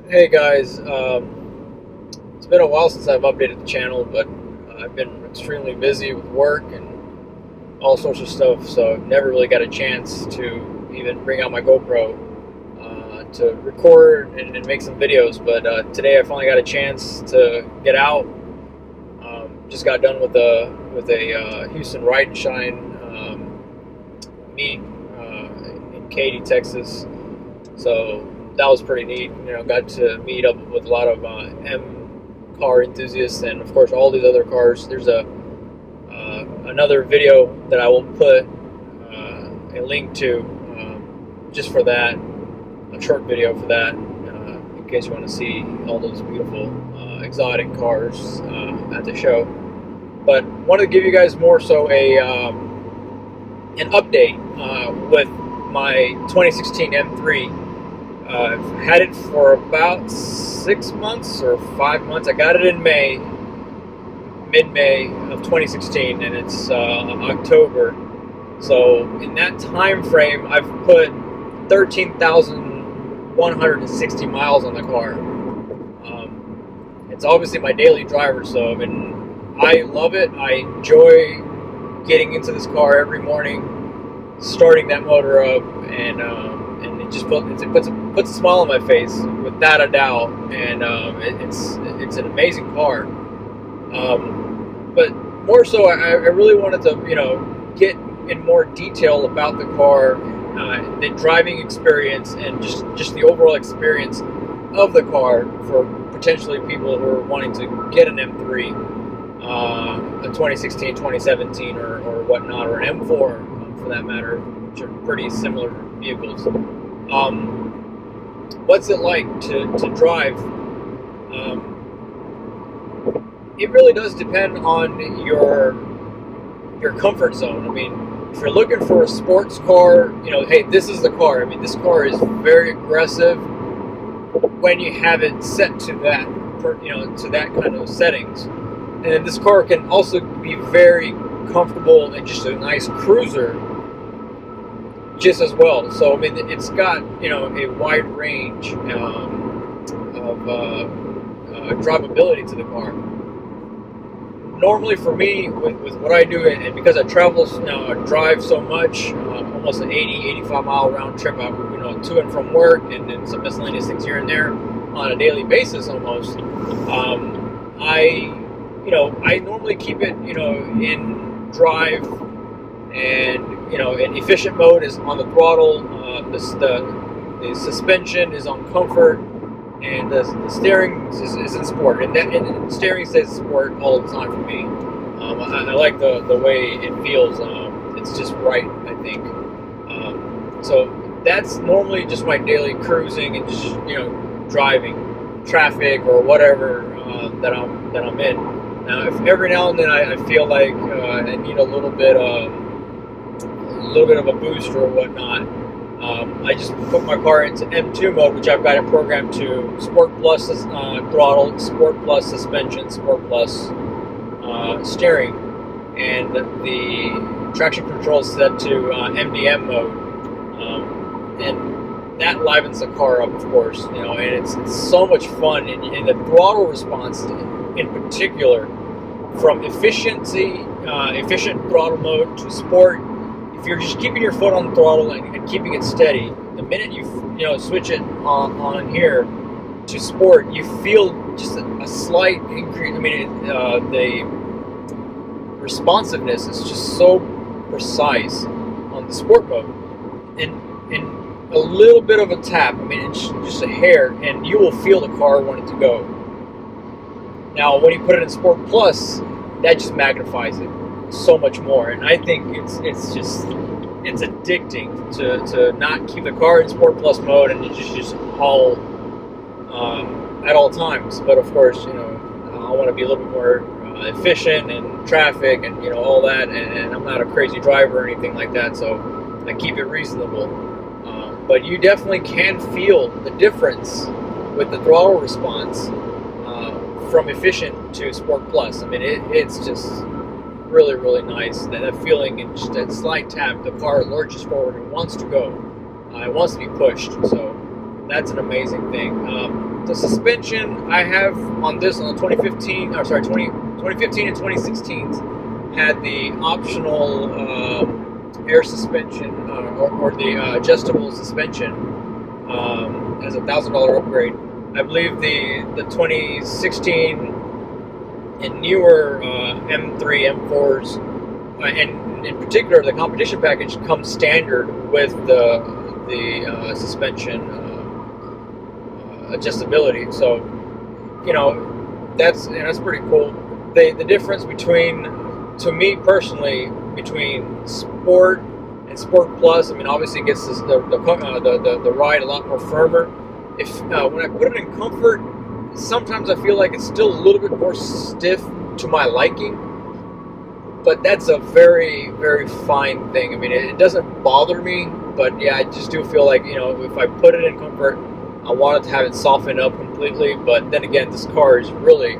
Hey guys, it's been a while since I've updated the channel, but I've been extremely busy with work and all sorts of stuff, so I've never really got a chance to even bring out my GoPro to record and make some videos. But today I finally got a chance to get out. Just got done with a Houston Ride and Shine meet in Katy, Texas. So that was pretty neat. Got to meet up with a lot of M car enthusiasts, and of course all these other cars. There's a another video that I will put a link to just for that, a short video for that, in case you want to see all those beautiful exotic cars at the show. But wanted to give you guys more so an update with my 2016 M3. I've had it for about 6 months or 5 months. I got it in May, mid-May of 2016, and it's October. So in that time frame, I've put 13,160 miles on the car. It's obviously my daily driver, so I love it. I enjoy getting into this car every morning, starting that motor up, and it just puts a smile on my face without a doubt. And it's an amazing car. But more so, I really wanted to get in more detail about the car, the driving experience, and just the overall experience of the car for potentially people who are wanting to get an M3, a 2016, 2017, or whatnot, or an M4 for that matter, which are pretty similar vehicles. What's it like to drive? It really does depend on your comfort zone. I mean, if you're looking for a sports car, hey, this is the car. I mean, this car is very aggressive when you have it set to that, to that kind of settings. And then this car can also be very comfortable and just a nice cruiser just as well. So I mean, it's got a wide range of drivability to the car. Normally for me, with what I do, and because I drive so much, almost an 85 mile round trip, to and from work, and then some miscellaneous things here and there on a daily basis almost. I normally keep it in drive, and an efficient mode is on the throttle. The suspension is on comfort, and the steering is in sport, and the steering says sport all the time for me. I like the way it feels. It's just right, I think. So that's normally just my daily cruising and just driving, traffic or whatever that I'm in. Now, if every now and then I feel like I need a little bit of a boost or whatnot, I just put my car into M2 mode, which I've got it programmed to Sport Plus throttle, Sport Plus suspension, Sport Plus steering, and the traction control is set to MDM mode, and that livens the car up, of course, and it's so much fun, and the throttle response in particular, from efficient throttle mode to sport. If you're just keeping your foot on the throttle and keeping it steady, the minute you switch it on here to sport, you feel just a slight increase. I mean, the responsiveness is just so precise on the sport mode, and a little bit of a tap. I mean, it's just a hair, and you will feel the car wanting to go. Now, when you put it in Sport Plus, that just magnifies it so much more, and I think it's addicting to not keep the car in Sport Plus mode and just haul at all times. But of course, I want to be a little bit more efficient and traffic and all that, and I'm not a crazy driver or anything like that, so I keep it reasonable. But you definitely can feel the difference with the throttle response from efficient to Sport Plus. I mean, it's just really, really nice. That feeling and just that slight tap, the car lurches forward and wants to go. It wants to be pushed. So that's an amazing thing. The suspension I have on this, on the 2015, or sorry, 2015 and 2016s, had the optional air suspension or the adjustable suspension as $1,000 upgrade. I believe the 2016 and newer M3, M4s, and in particular the competition package comes standard with the suspension adjustability. So, you know, that's pretty cool. The difference between, to me personally, between Sport and Sport Plus, I mean, obviously it gets the ride a lot more firmer. If when I put it in Comfort, sometimes I feel like it's still a little bit more stiff to my liking, but that's a very, very fine thing. I mean, it doesn't bother me, but yeah, I just do feel like, you know, if I put it in Comfort, I wanted to have it soften up completely. But then again, this car is really,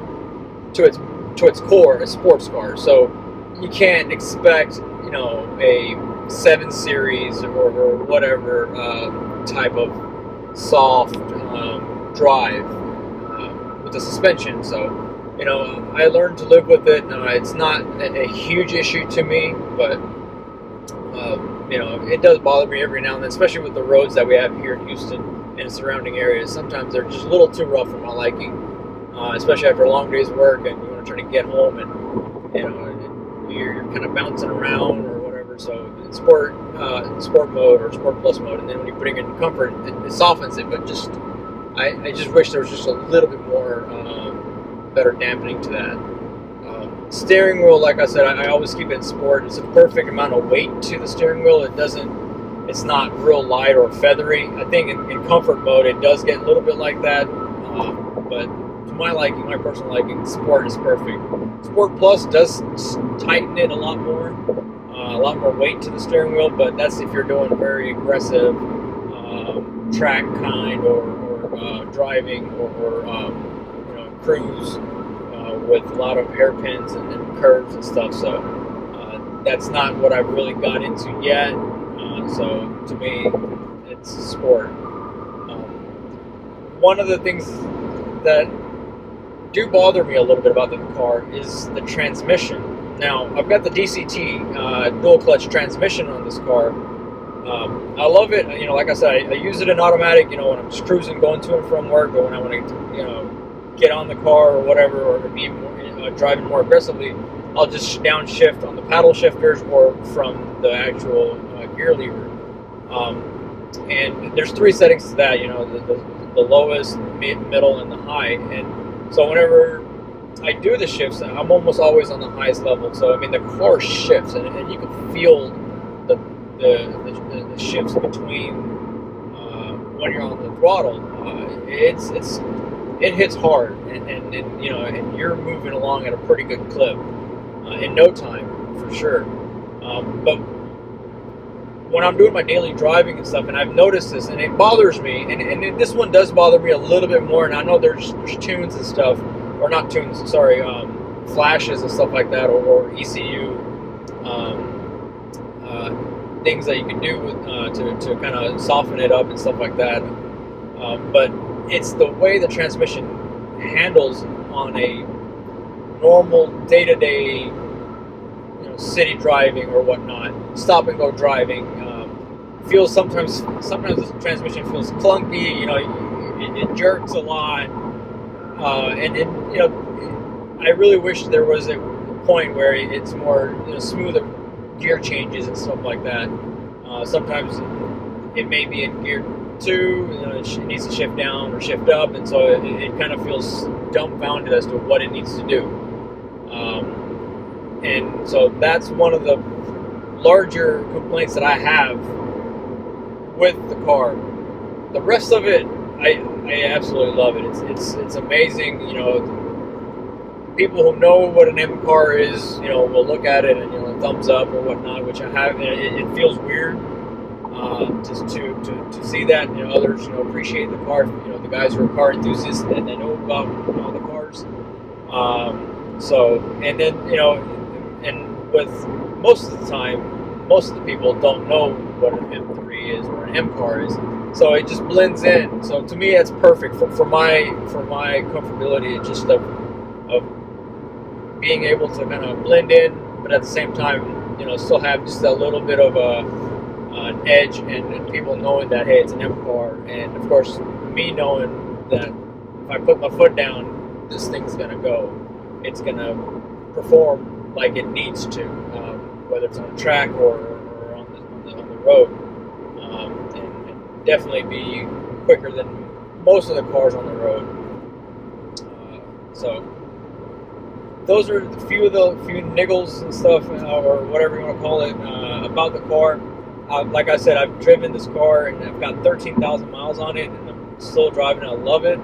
to its core, a sports car, so you can't expect, you know, a 7 Series or whatever type of soft drive with the suspension. So, you know, I learned to live with it. It's not a huge issue to me, but you know, it does bother me every now and then, especially with the roads that we have here in Houston and surrounding areas. Sometimes they're just a little too rough for my liking, especially after a long day's work and you want to try to get home, and you know, you're kind of bouncing around or whatever. So in sport mode or Sport Plus mode, and then when you put it in Comfort, it softens it. But just I just wish there was just a little bit more better dampening to that. Steering wheel, like I said, I always keep it in Sport. It's a perfect amount of weight to the steering wheel. It's not real light or feathery. I think in Comfort mode it does get a little bit like that, but to my liking, my personal liking, Sport is perfect. Sport Plus does tighten it a lot more weight to the steering wheel, but that's if you're doing very aggressive track kind or driving or you know, cruise with a lot of hairpins and curves and stuff. So that's not what I've really got into yet. So to me, it's Sport. One of the things that do bother me a little bit about the car is the transmission. Now, I've got the DCT dual clutch transmission on this car. I love it. You know, like I said, I use it in automatic, you know, when I'm just cruising, going to and from work, or when I want to, you know, get on the car or whatever, or be more, you know, driving more aggressively, I'll just downshift on the paddle shifters or from the actual gear lever. And there's 3 settings to that, you know, the lowest, middle, and the high. And so whenever I do the shifts, I'm almost always on the highest level. So I mean, the car shifts, and you can feel the shifts between when you're on the throttle. It hits hard, and you know, and you're moving along at a pretty good clip in no time, for sure. But when I'm doing my daily driving and stuff, and I've noticed this, and it bothers me, and this one does bother me a little bit more. And I know there's tunes and stuff, or not tunes, sorry, flashes and stuff like that, or ECU things that you can do with, to kind of soften it up and stuff like that. But it's the way the transmission handles on a normal day-to-day, you know, city driving or whatnot, stop and go driving. Feels sometimes the transmission feels clunky. You know, it jerks a lot, and you know, I really wish there was a point where it's more, you know, smoother gear changes and stuff like that. Sometimes it may be in gear 2, you know, it needs to shift down or shift up, and so it kind of feels dumbfounded as to what it needs to do. And so that's one of the larger complaints that I have with the car. The rest of it, I absolutely love it. It's amazing. You know, people who know what an M car is, you know, will look at it and, you know, thumbs up or whatnot, which I have. It feels weird just to see that. You know, others, you know, appreciate the car. You know, the guys who are car enthusiasts and they know about, you know, the cars. So, and then, you know, and with most of the time, most of the people don't know what an M3 is or an M car is. So it just blends in. So to me, that's perfect for my comfortability. It's just of being able to kind of blend in, but at the same time, still have just a little bit of an edge, and people knowing that, hey, it's an M car, and of course me knowing that if I put my foot down, this thing's gonna go. It's gonna perform like it needs to, whether it's on a track or on the road, and definitely be quicker than most of the cars on the road. So those are the few niggles and stuff, or whatever you want to call it, about the car. Like I said, I've driven this car and I've got 13,000 miles on it, and I'm still driving. I love it.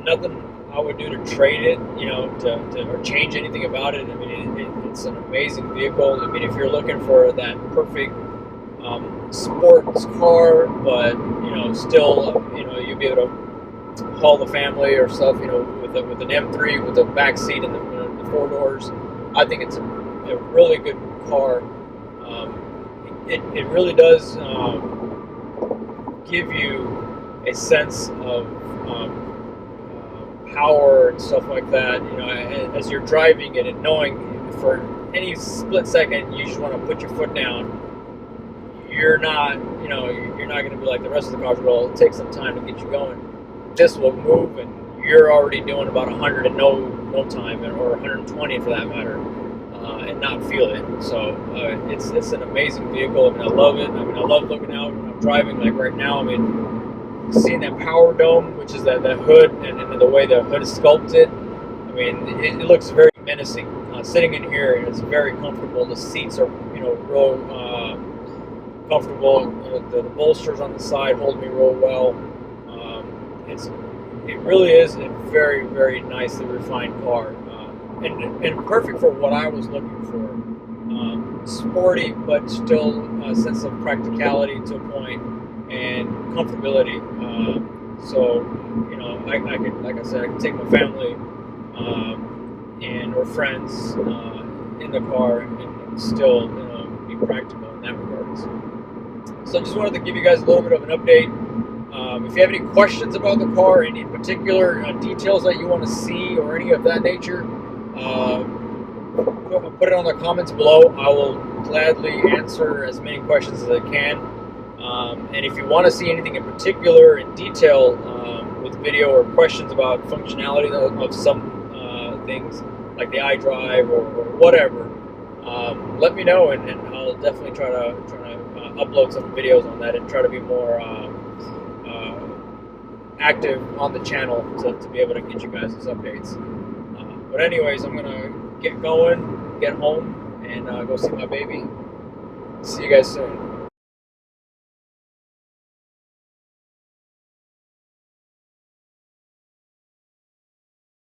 Nothing I would do to trade it, or change anything about it. I mean, it's an amazing vehicle. I mean, if you're looking for that perfect sports car, but still, you'll be able to haul the family or stuff, with an M3 with the back seat and the 4 doors. I think it's a really good car. It really does give you a sense of power and stuff like that. As you're driving it and knowing for any split second you just want to put your foot down, you're not going to be like the rest of the cars. Well, it takes some time to get you going. This will move, and you're already doing about 100 in no time, or 120 for that matter, and not feel it. So it's an amazing vehicle. I mean, I love it. I mean, I love looking out when I'm driving. Like right now, I mean, seeing that power dome, which is that hood, and the way the hood is sculpted. I mean, it looks very menacing. Sitting in here, it's very comfortable. The seats are real comfortable. The bolsters on the side hold me real well. It really is a very, very nicely refined car, and perfect for what I was looking for. Sporty, but still a sense of practicality to a point, and comfortability. So I could, like I said, I could take my family and or friends in the car and still be practical in that regards. So I just wanted to give you guys a little bit of an update. If you have any questions about the car, any particular details that you want to see or any of that nature, put it on the comments below. I will gladly answer as many questions as I can. And if you want to see anything in particular in detail with video, or questions about functionality of some things like the iDrive or whatever, let me know, and I'll definitely try to upload some videos on that and try to be more active on the channel to be able to get you guys these updates. But anyways, I'm gonna get going, get home, and go see my baby. See you guys soon.